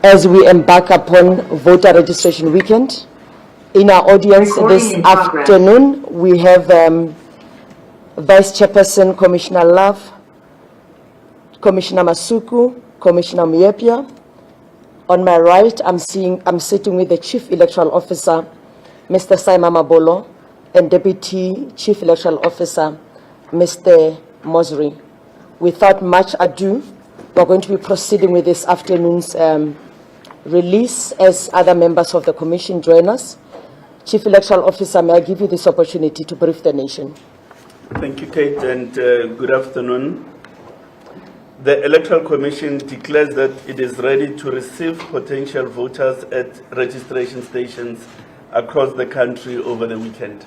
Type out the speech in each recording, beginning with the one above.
as we embark upon voter registration weekend. In our audience this afternoon, we have Vice Chairperson Commissioner Love, Commissioner Masuku, Commissioner Miepia. On my right, I'm sitting with the Chief Electoral Officer, Mr. Saima Mabolo, and Deputy Chief Electoral Officer, Mr. Mosri. Without much ado, we're going to be proceeding with this afternoon's release as other members of the Commission join us. Chief Electoral Officer, may I give you this opportunity to brief the nation? Thank you, Kate, and good afternoon. The Electoral Commission declares that it is ready to receive potential voters at registration stations across the country over the weekend.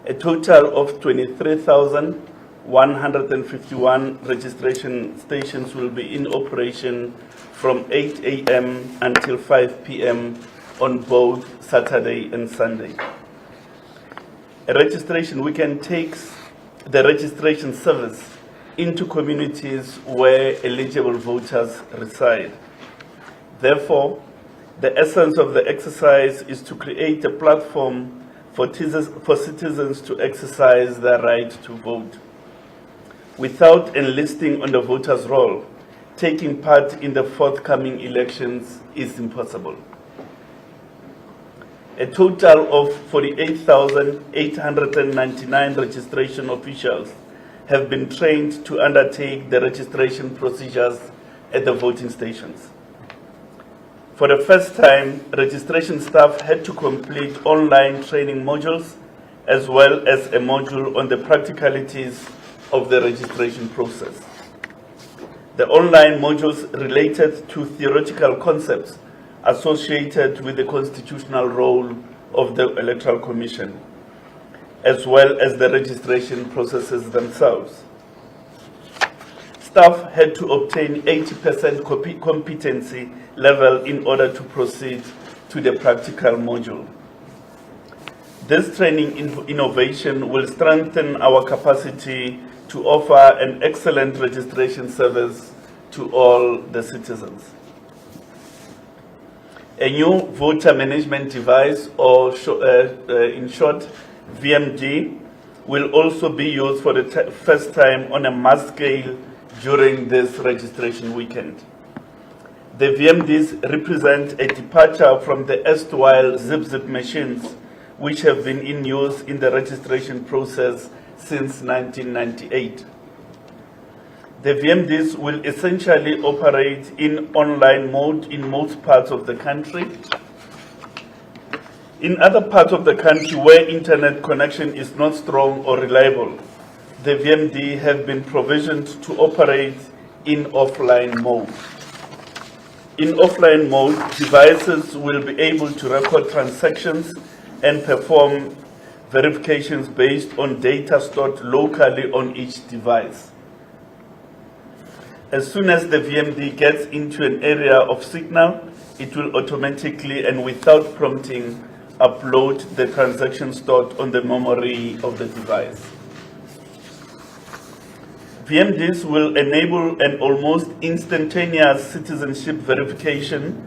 A total of 23,151 registration stations will be in operation from 8 a.m. until 5 p.m. on both Saturday and Sunday. A registration weekend takes the registration service into communities where eligible voters reside. Therefore, the essence of the exercise is to create a platform for citizens to exercise their right to vote. Without enlisting on the voter's roll, taking part in the forthcoming elections is impossible. A total of 48,899 registration officials have been trained to undertake the registration procedures at the voting stations. For the first time, registration staff had to complete online training modules as well as a module on the practicalities of the registration process. The online modules related to theoretical concepts associated with the constitutional role of the Electoral Commission, as well as the registration processes themselves. Staff had to obtain 80% competency level in order to proceed to the practical module. This training innovation will strengthen our capacity to offer an excellent registration service to all the citizens. A new voter management device, or in short, VMD, will also be used for the first time on a mass scale during this registration weekend. The VMDs represent a departure from the erstwhile zip machines, which have been in use in the registration process since 1998. The VMDs will essentially operate in online mode in most parts of the country. In other parts of the country where internet connection is not strong or reliable, the VMD have been provisioned to operate in offline mode. In offline mode, devices will be able to record transactions and perform verifications based on data stored locally on each device. As soon as the VMD gets into an area of signal, it will automatically and without prompting upload the transaction stored on the memory of the device. VMDs will enable an almost instantaneous citizenship verification,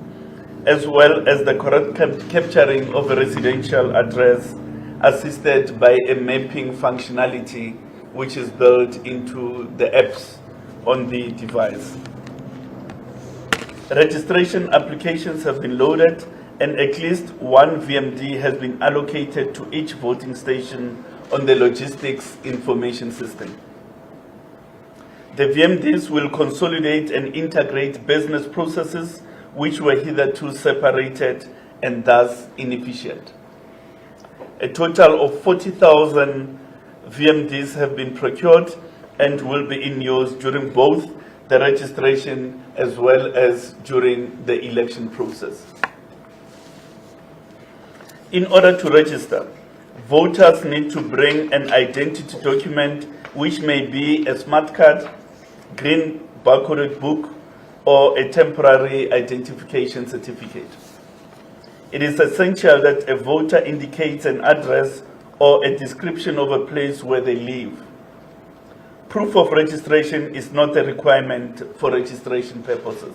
as well as the correct capturing of a residential address, assisted by a mapping functionality which is built into the apps on the device. Registration applications have been loaded, and at least one VMD has been allocated to each voting station on the logistics information system. The VMDs will consolidate and integrate business processes which were hitherto separated and thus inefficient. A total of 40,000 VMDs have been procured and will be in use during both the registration as well as during the election process. In order to register, voters need to bring an identity document, which may be a smart card, green barcoded book, or a temporary identification certificate. It is essential that a voter indicates an address or a description of a place where they live. Proof of registration is not a requirement for registration purposes.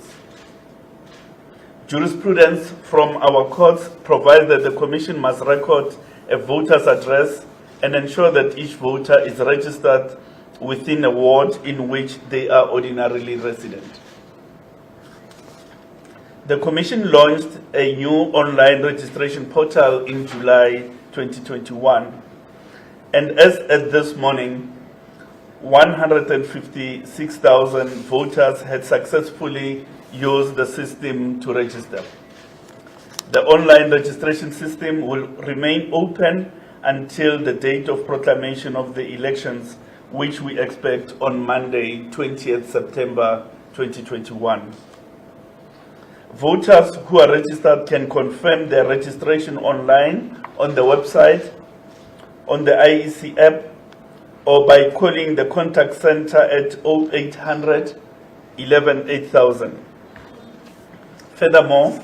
Jurisprudence from our courts provides that the Commission must record a voter's address and ensure that each voter is registered within a ward in which they are ordinarily resident. The Commission launched a new online registration portal in July 2021, and as at this morning, 156,000 voters had successfully used the system to register. The online registration system will remain open until the date of proclamation of the elections, which we expect on Monday, 20th September 2021. Voters who are registered can confirm their registration online on the website, on the IEC app, or by calling the contact center at 0800 11 8000. Furthermore,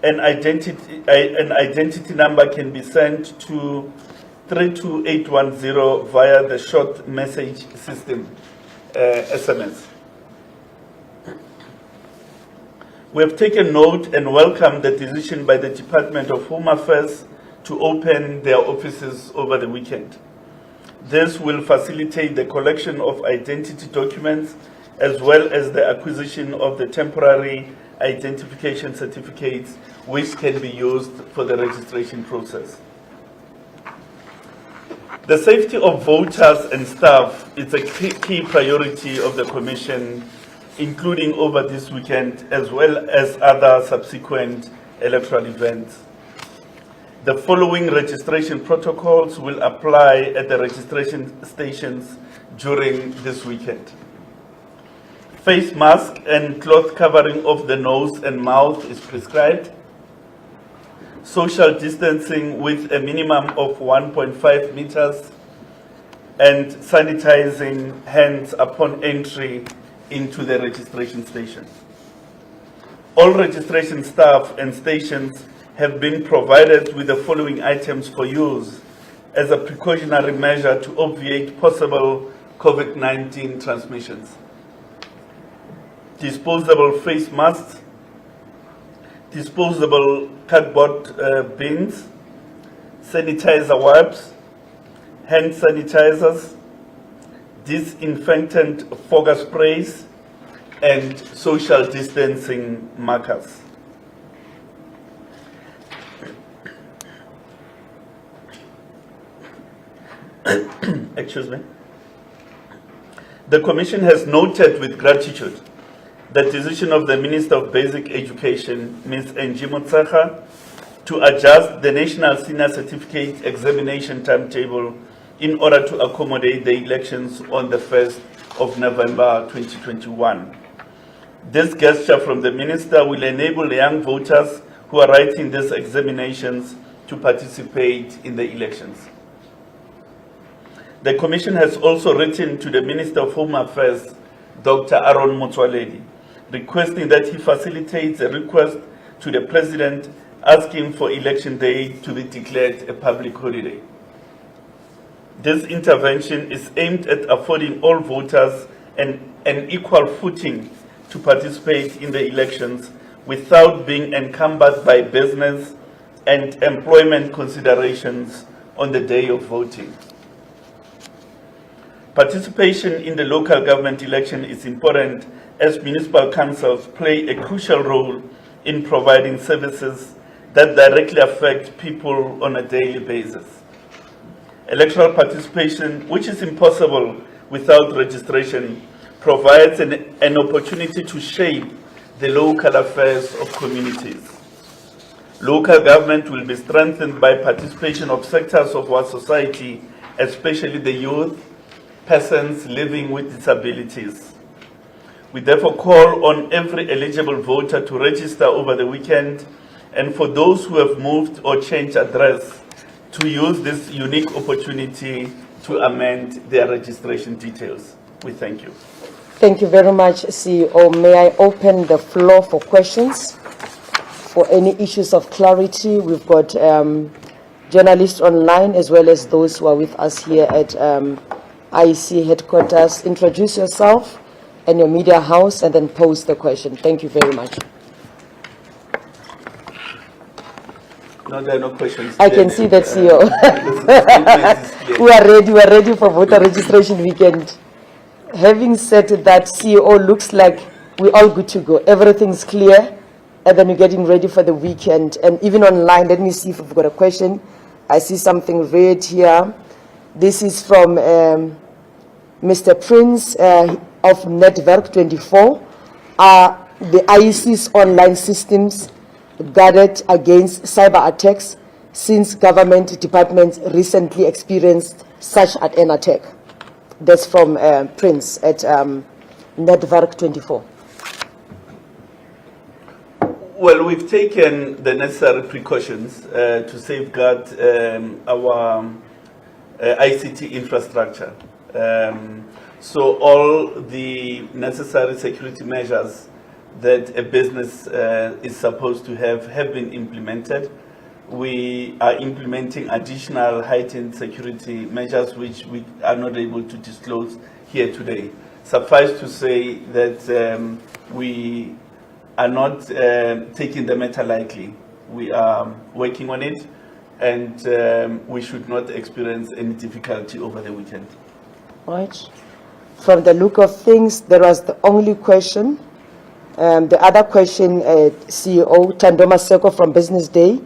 an identity number can be sent to 32810 via the short message system, SMS. We have taken note and welcome the decision by the Department of Home Affairs to open their offices over the weekend. This will facilitate the collection of identity documents as well as the acquisition of the temporary identification certificates which can be used for the registration process. The safety of voters and staff is a key priority of the Commission, including over this weekend as well as other subsequent electoral events. The following registration protocols will apply at the registration stations during this weekend. Face mask and cloth covering of the nose and mouth is prescribed. Social distancing with a minimum of 1.5 meters and sanitizing hands upon entry into the registration station. All registration staff and stations have been provided with the following items for use as a precautionary measure to obviate possible COVID-19 transmissions. Disposable face masks, disposable cardboard bins, sanitizer wipes, hand sanitizers, disinfectant fogger sprays, and social distancing markers. Excuse me. The Commission has noted with gratitude the decision of the Minister of Basic Education, Ms. Angie Motshekga, to adjust the National Senior Certificate Examination timetable in order to accommodate the elections on the 1st of November 2021. This gesture from the Minister will enable the young voters who are writing these examinations to participate in the elections. The Commission has also written to the Minister of Home Affairs, Dr. Aaron Motsoaledi, requesting that he facilitates a request to the President asking for Election Day to be declared a public holiday. This intervention is aimed at affording all voters an equal footing to participate in the elections without being encumbered by business and employment considerations on the day of voting. Participation in the local government election is important as municipal councils play a crucial role in providing services that directly affect people on a daily basis. Electoral participation, which is impossible without registration, provides an opportunity to shape the local affairs of communities. Local government will be strengthened by participation of sectors of our society, especially the youth, persons living with disabilities. We therefore call on every eligible voter to register over the weekend, and for those who have moved or changed address, to use this unique opportunity to amend their registration details. We thank you. Thank you very much, CEO. May I open the floor for questions? For any issues of clarity, we've got journalists online as well as those who are with us here at IEC headquarters. Introduce yourself and your media house and then pose the question. Thank you very much. No, there are no questions. I can see that, CEO. We are ready for voter registration weekend. Having said that, CEO, looks like we're all good to go. Everything's clear, and then we're getting ready for the weekend. And even online, let me see if we've got a question. I see something red here. This is from Mr. Prince of Network 24. Are the IEC's online systems guarded against cyber attacks since government departments recently experienced such an attack? That's from Prince at Network 24. Well, we've taken the necessary precautions to safeguard our ICT infrastructure. So all the necessary security measures that a business is supposed to have been implemented. We are implementing additional heightened security measures which we are not able to disclose here today. Suffice to say that we are not taking the matter lightly. We are working on it, and we should not experience any difficulty over the weekend. Right. From the look of things, there was the only question. The other question, CEO Tandoma Seko from Business Day,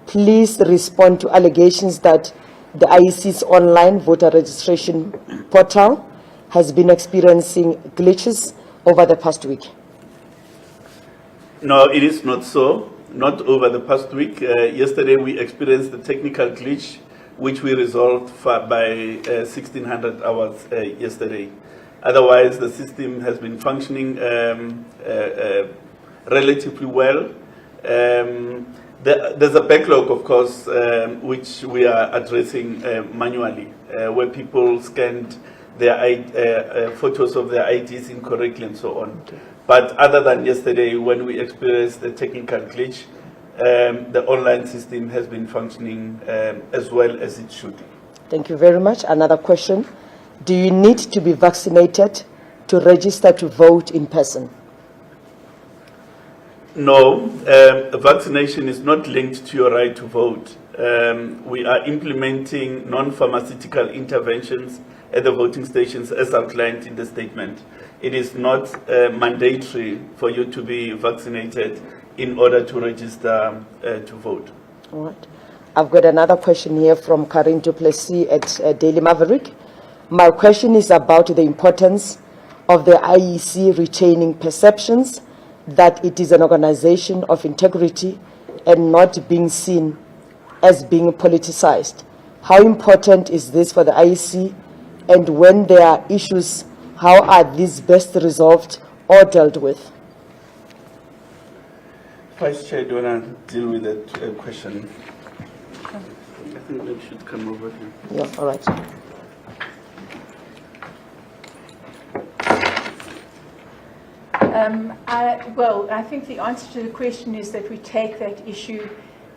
please respond to allegations that the IEC's online voter registration portal has been experiencing glitches over the past week. No, it is not so. Not over the past week. Yesterday we experienced a technical glitch which we resolved by 1600 hours yesterday. Otherwise, the system has been functioning relatively well. There's a backlog, of course, which we are addressing manually, where people scanned their photos of their IDs incorrectly and so on. But other than yesterday, when we experienced the technical glitch, the online system has been functioning as well as it should. Thank you very much. Another question. Do you need to be vaccinated to register to vote in person? No, vaccination is not linked to your right to vote. We are implementing non-pharmaceutical interventions at the voting stations as outlined in the statement. It is not mandatory for you to be vaccinated in order to register to vote. All right. I've got another question here from Karin Duplessis at Daily Maverick. My question is about the importance of the IEC retaining perceptions that it is an organization of integrity and not being seen as being politicized. How important is this for the IEC, and when there are issues, how are these best resolved or dealt with? Vice Chair, do you want to deal with that question? I think we should come over here. Yeah, all right. I think the answer to the question is that we take that issue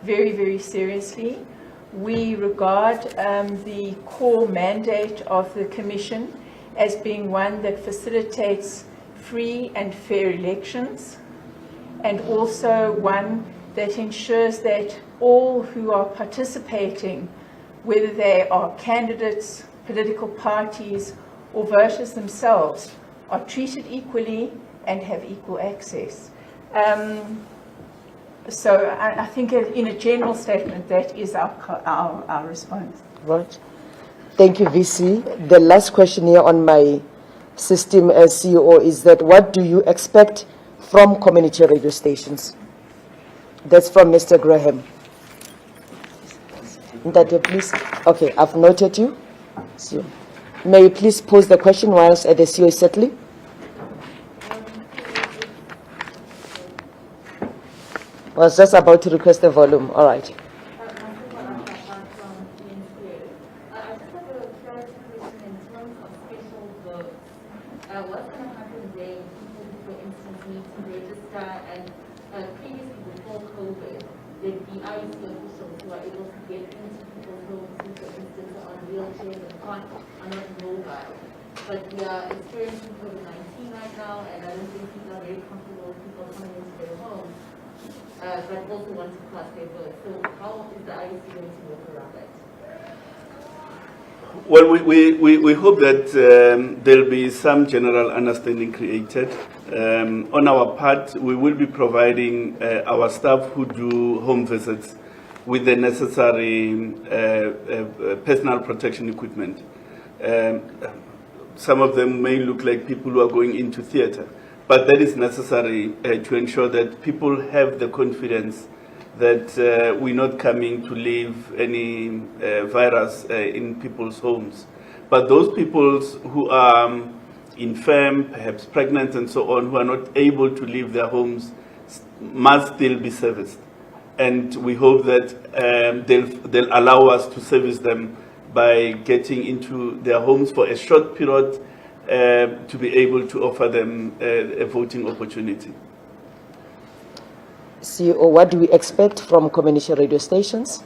very, very seriously. We regard the core mandate of the Commission as being one that facilitates free and fair elections, and also one that ensures that all who are participating, whether they are candidates, political parties, or voters themselves, are treated equally and have equal access. So I think in a general statement, that is our response. Right. Thank you, VC. The last question here on my system as CEO is that what do you expect from community radio stations? That's from Mr. Graham. Please. Okay, I've noted you. So, may you please pose the question whilst the CEO is settling? I was just about to request the volume. All right. But we are experiencing COVID-19 right now, and I don't think people are very comfortable with people coming into their homes. but also want to cast their vote. So how is the IEC going to work around that? Well, we hope that there'll be some general understanding created. On our part, we will be providing our staff who do home visits with the necessary personal protection equipment. Some of them may look like people who are going into theater, but that is necessary to ensure that people have the confidence that we're not coming to leave any virus in people's homes. But those people who are infirm, perhaps pregnant and so on, who are not able to leave their homes must still be serviced. And we hope that they'll allow us to service them by getting into their homes for a short period to be able to offer them a voting opportunity. CEO, what do we expect from community radio stations?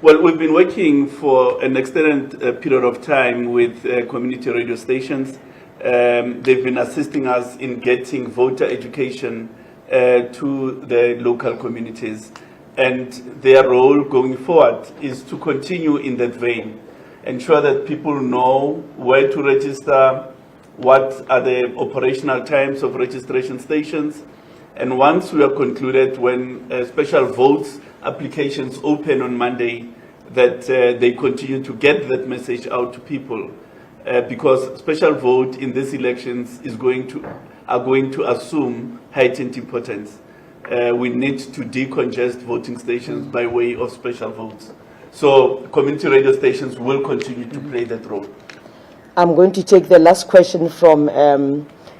Well, we've been working for an extended period of time with community radio stations. They've been assisting us in getting voter education to the local communities. And their role going forward is to continue in that vein, ensure that people know where to register, what are the operational times of registration stations, and once we are concluded, when special votes applications open on Monday, that they continue to get that message out to people, because special vote in these elections are going to assume heightened importance. We need to decongest voting stations by way of special votes. So community radio stations will continue to play that role. I'm going to take the last question from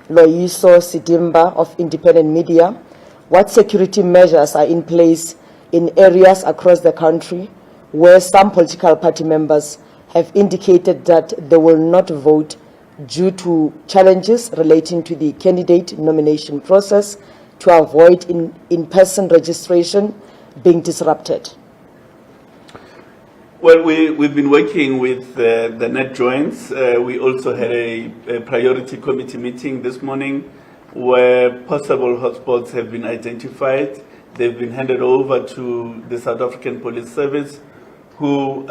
Loyiso Sidimba of Independent Media. What security measures are in place in areas across the country where some political party members have indicated that they will not vote due to challenges relating to the candidate nomination process to avoid in-person registration being disrupted? Well, we've been working with the net joints. We also had a priority committee meeting this morning where possible hotspots have been identified. They've been handed over to the South African Police Service, who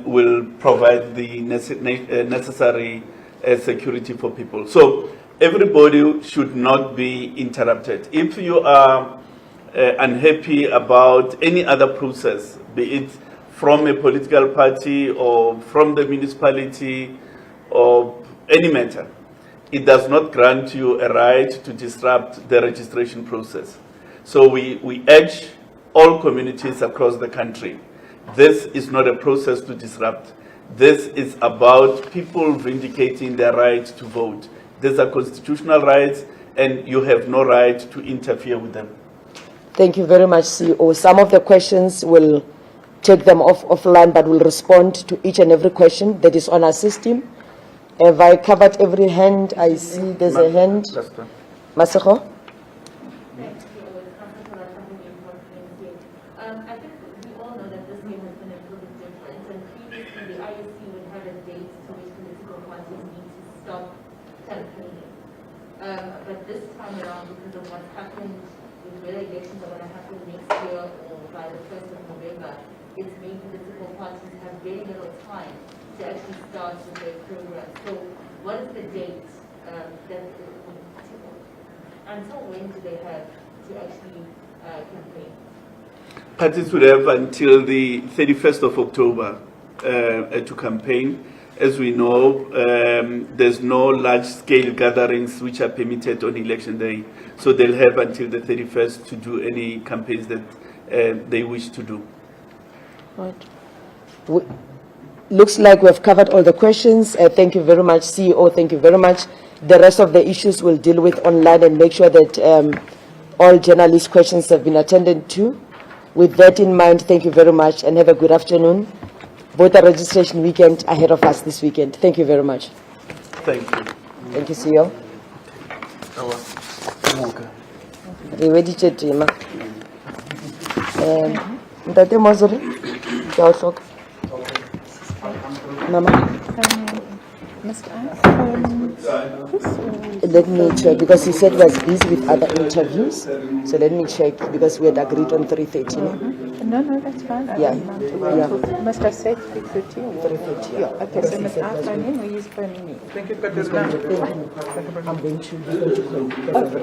will provide the necessary security for people. So everybody should not be interrupted. If you are unhappy about any other process, be it from a political party or from the municipality or any matter, it does not grant you a right to disrupt the registration process. So we urge all communities across the country. This is not a process to disrupt. This is about people vindicating their right to vote. These are constitutional rights, and you have no right to interfere with them. Thank you very much, CEO. Some of the questions will take them offline, but will respond to each and every question that is on our system. Have I covered every hand? I see there's a hand. Maseko? I think we all know that this year has been a little bit different, and previously the IEC would have a date to which political parties need to stop campaigning. But this time around, because of what's happened with whether elections are going to happen next year or by the 1st of November, it's made political parties have very little time to actually start with their program. So what is the date until when do they have to actually campaign? Parties would have until the 31st of October to campaign. As we know, there's no large-scale gatherings which are permitted on election day. So they'll have until the 31st to do any campaigns that they wish to do. Right. Looks like we have covered all the questions. Thank you very much, CEO. Thank you very much. The rest of the issues we'll deal with online and make sure that all journalist questions have been attended to. With that in mind, thank you very much and have a good afternoon. Voter registration weekend ahead of us this weekend. Thank you very much. Thank you. Thank you, CEO. Ready to team. Ntate Mozore, Mama. Must I phone Chris or? Let me check, because he said he was busy with other interviews. So let me check, because we had agreed on 3:30. No, that's fine. I Yeah. don't mind to wait Yeah. till- Must I say 3:30 or? 3:30, yeah. Okay, so must I phone him or he's phoning me? I'm going to call you.